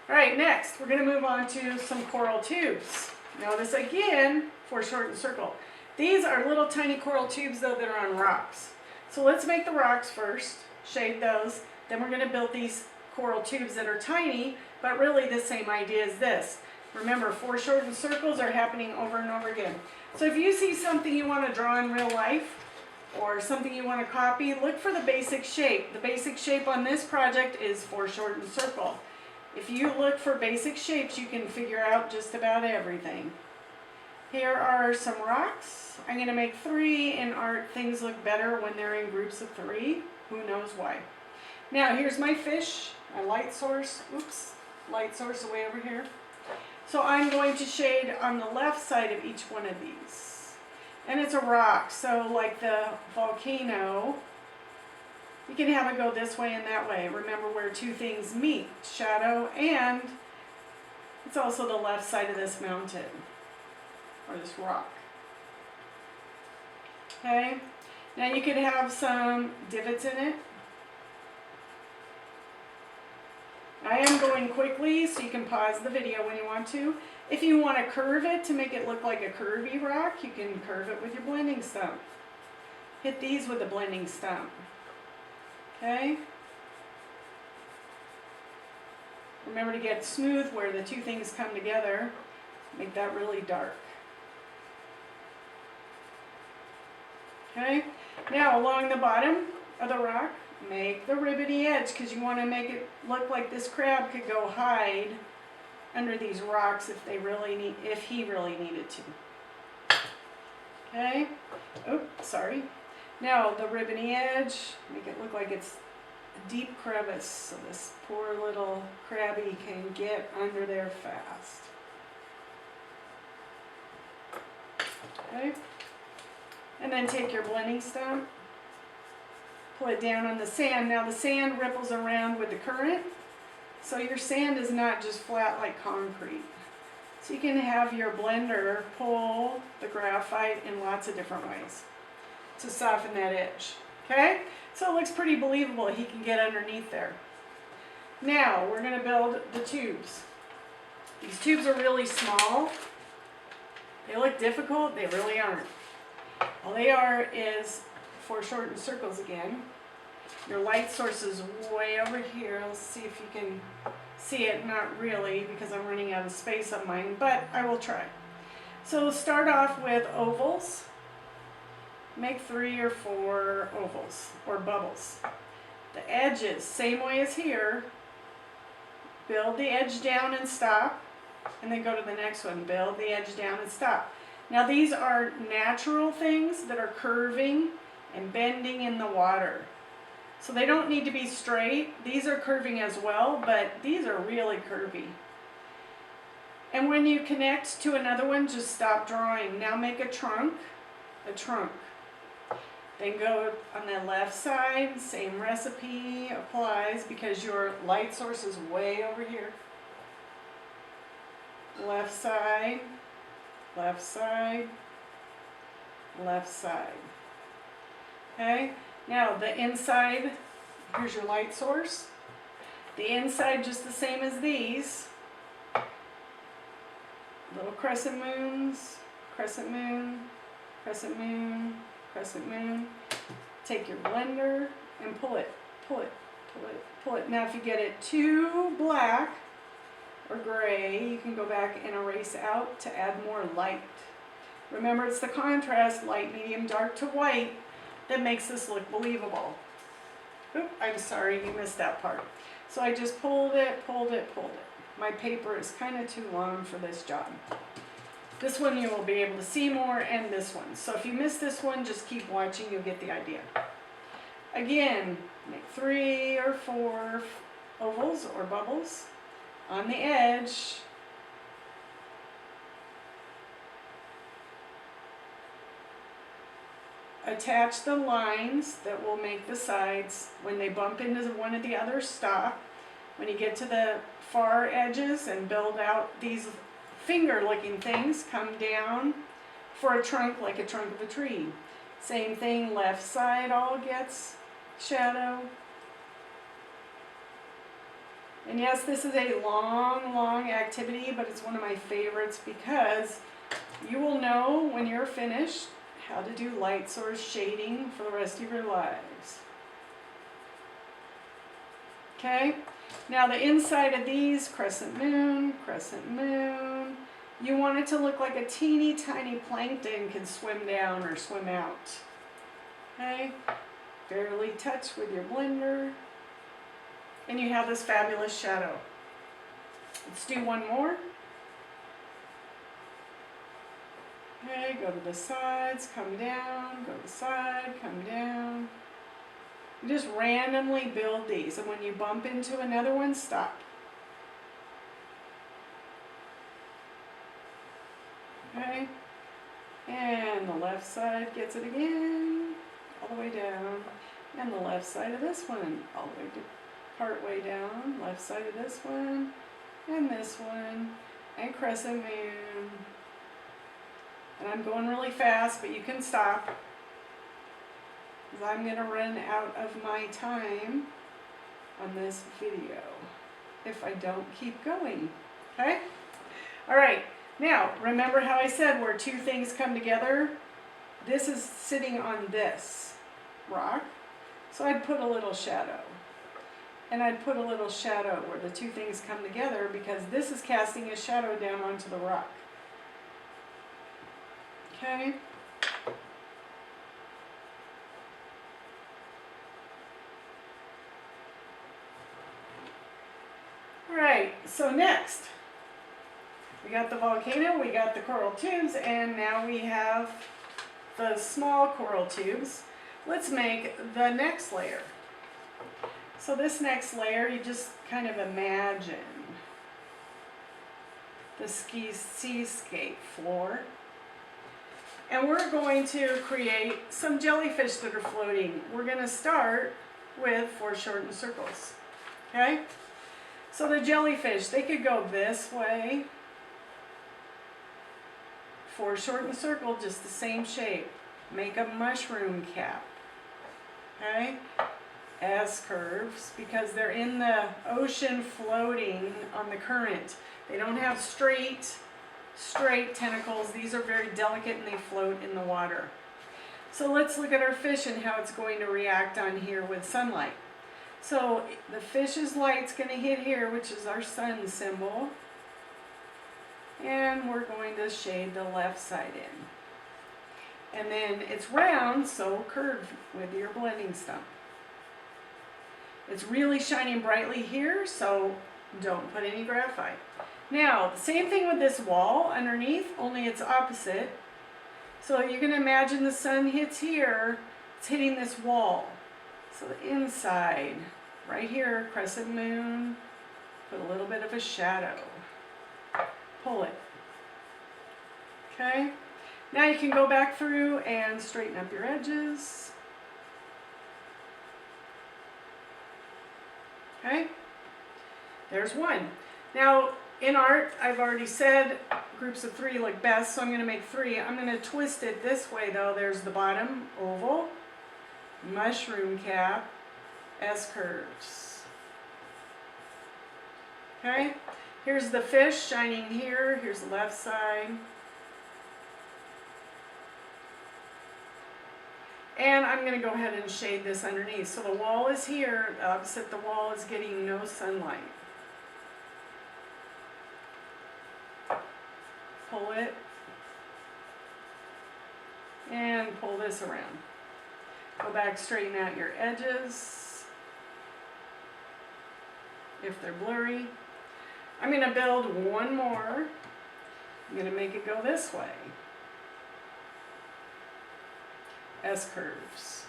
All right, next we're going to move on to some coral tubes. Notice again, foreshortened circle. These are little tiny coral tubes though that are on rocks. So let's make the rocks first, shade those, then we're going to build these coral tubes that are tiny, but really the same idea as this. Remember, foreshortened circles are happening over and over again. So if you see something you want to draw in real life, or something you want to copy, look for the basic shape. The basic shape on this project is foreshortened circle. If you look for basic shapes, you can figure out just about everything. Here are some rocks. I'm going to make 3. In art, things look better when they're in groups of 3. Who knows why? Now, here's my fish, my light source. Oops, light source away over here. So I'm going to shade on the left side of each one of these. And it's a rock, so like the volcano, you can have it go this way and that way. Remember where 2 things meet, shadow, and it's also the left side of this mountain, or this rock. Okay, now you could have some divots in it. I am going quickly, so you can pause the video when you want to. If you want to curve it to make it look like a curvy rock, you can curve it with your blending stump. Hit these with a blending stump. Okay? Remember to get smooth where the 2 things come together. Make that really dark. Okay? Now along the bottom of the rock, make the ribbony edge because you want to make it look like this crab could go hide under these rocks if he really needed to. Okay? Oh, sorry. Now the ribbony edge, make it look like it's a deep crevice so this poor little crabby can get under there fast. Okay? And then take your blending stump, pull it down on the sand. Now the sand ripples around with the current, so your sand is not just flat like concrete. So you can have your blender pull the graphite in lots of different ways to soften that edge. Okay? So it looks pretty believable he can get underneath there. Now we're going to build the tubes. These tubes are really small. They look difficult, they really aren't. All they are is foreshortened circles again. Your light source is way over here. Let's see if you can see it. Not really because I'm running out of space on mine, but I will try. So start off with ovals. Make 3 or 4 ovals or bubbles. The edges, same way as here. Build the edge down and stop, and then go to the next one. Build the edge down and stop. Now these are natural things that are curving and bending in the water. So they don't need to be straight. These are curving as well, but these are really curvy. And when you connect to another one, just stop drawing. Now make a trunk. Then go on the left side, same recipe applies because your light source is way over here. Left side, left side, left side. Okay, now the inside, here's your light source. The inside just the same as these. Little crescent moons, crescent moon, crescent moon, crescent moon. Take your blender and pull it, pull it, pull it, pull it. Now if you get it too black or gray, you can go back and erase out to add more light. Remember, it's the contrast, light, medium, dark to white, that makes this look believable. Oop, I'm sorry, you missed that part. So I just pulled it, pulled it, pulled it. My paper is kind of too long for this job. This one you will be able to see more, and this one. So if you miss this one, just keep watching, you'll get the idea. Again, make 3 or 4 ovals or bubbles on the edge. Attach the lines that will make the sides. When they bump into one of the others, stop. When you get to the far edges and build out these finger-looking things, come down for a trunk like a trunk of a tree. Same thing, left side all gets shadow. And yes, this is a long, long activity, but it's one of my favorites because you will know when you're finished how to do light source shading for the rest of your lives. Okay, now the inside of these, crescent moon, you want it to look like a teeny tiny plankton can swim down or swim out. Okay, barely touch with your blender. And you have this fabulous shadow. Let's do one more. Okay, go to the sides, come down, go to the side, come down. You just randomly build these, and when you bump into another one, stop. Okay, and the left side gets it again, all the way down, and the left side of this one, all the way to part way down, left side of this one, and this one, and crescent moon. And I'm going really fast, but you can stop, because I'm going to run out of my time on this video if I don't keep going. Okay? All right. Now, remember how I said where two things come together? This is sitting on this rock, so I'd put a little shadow. And I'd put a little shadow where the two things come together, because this is casting a shadow down onto the rock. Okay? All right, so next, we got the volcano, we got the coral tubes, and now we have the small coral tubes. Let's make the next layer. So this next layer, you just kind of imagine the seascape floor. And we're going to create some jellyfish that are floating. We're going to start with foreshortened circles. Okay? So the jellyfish, they could go this way. Foreshortened circle, just the same shape. Make a mushroom cap. Okay? S curves, because they're in the ocean floating on the current. They don't have straight tentacles. These are very delicate and they float in the water. So let's look at our fish and how it's going to react on here with sunlight. So the fish's light's going to hit here, which is our sun symbol. And we're going to shade the left side in. And then it's round, so curve with your blending stump. It's really shining brightly here, so don't put any graphite. Now, the same thing with this wall underneath, only it's opposite. So you can imagine the sun hits here, it's hitting this wall. So the inside, right here, crescent moon, put a little bit of a shadow. Pull it. Okay? Now you can go back through and straighten up your edges. Okay? There's one. Now, in art, I've already said groups of 3 look best, so I'm going to make 3. I'm going to twist it this way, though. There's the bottom, oval, mushroom cap, S curves. Okay? Here's the fish shining here. Here's the left side. And I'm going to go ahead and shade this underneath. So the wall is here. Opposite the wall is getting no sunlight. Pull it. And pull this around. Go back, straighten out your edges if they're blurry. I'm going to build one more. I'm going to make it go this way. S curves.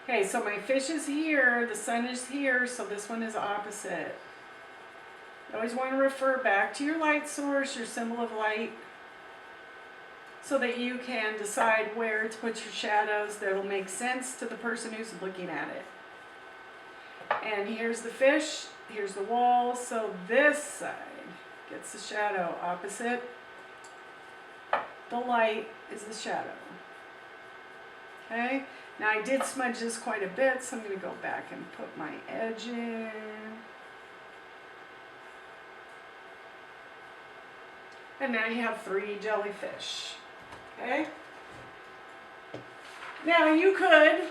Okay, so my fish is here, the sun is here, so this one is opposite. You always want to refer back to your light source, your symbol of light, so that you can decide where to put your shadows that'll make sense to the person who's looking at it. And here's the fish, here's the wall, so this side gets the shadow opposite. The light is the shadow. Okay? Now I did smudge this quite a bit, so I'm going to go back and put my edge in. And now you have 3 jellyfish. Okay? Now you could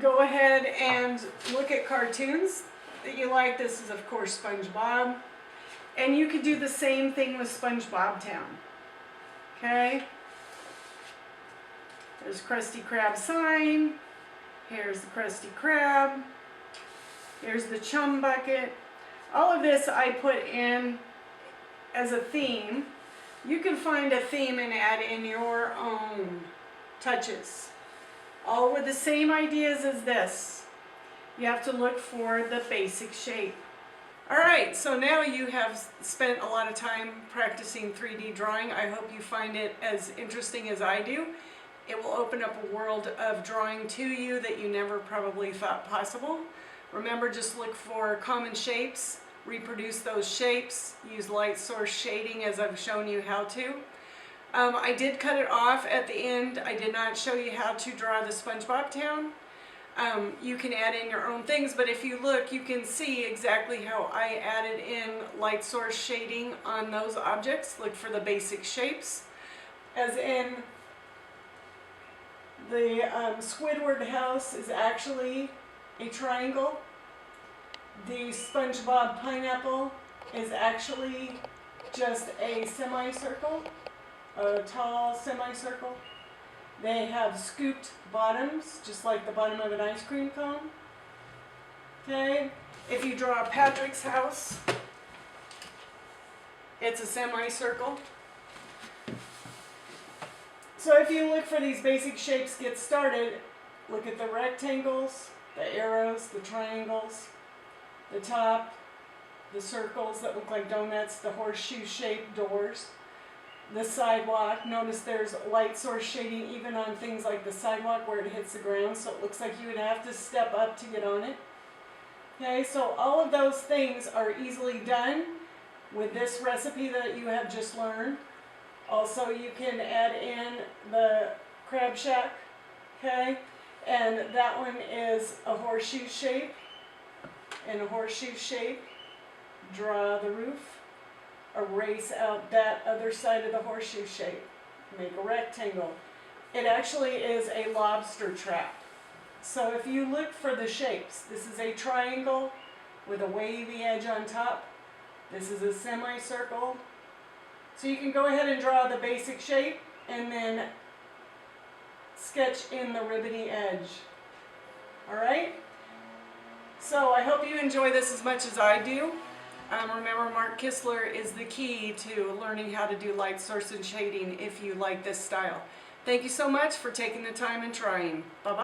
go ahead and look at cartoons that you like. This is of course SpongeBob. And you could do the same thing with SpongeBob Town. Okay? There's Krusty Krab sign. Here's the Krusty Krab. Here's the chum bucket. All of this I put in as a theme. You can find a theme and add in your own touches. All with the same ideas as this. You have to look for the basic shape. Alright, so now you have spent a lot of time practicing 3D drawing. I hope you find it as interesting as I do. It will open up a world of drawing to you that you never probably thought possible. Remember, just look for common shapes, reproduce those shapes, use light source shading as I've shown you how to. I did cut it off at the end. I did not show you how to draw the SpongeBob Town. You can add in your own things, but if you look, you can see exactly how I added in light source shading on those objects. Look for the basic shapes. As in, the Squidward house is actually a triangle. The SpongeBob pineapple is actually just a semicircle, a tall semicircle. They have scooped bottoms, just like the bottom of an ice cream cone. Okay, if you draw Patrick's house, it's a semicircle. So if you look for these basic shapes, get started, look at the rectangles, the arrows, the triangles, the top, the circles that look like donuts, the horseshoe-shaped doors, the sidewalk. Notice there's light source shading even on things like the sidewalk where it hits the ground, so it looks like you would have to step up to get on it. Okay, so all of those things are easily done with this recipe that you have just learned. Also, you can add in the crab shack, okay? And that one is a horseshoe shape. In a horseshoe shape, draw the roof, erase out that other side of the horseshoe shape, make a rectangle. It actually is a lobster trap. So if you look for the shapes, this is a triangle with a wavy edge on top. This is a semicircle. So you can go ahead and draw the basic shape and then sketch in the ribbony edge. Alright? So I hope you enjoy this as much as I do. Remember, Mark Kistler is the key to learning how to do light source and shading if you like this style. Thank you so much for taking the time and trying. Bye-bye.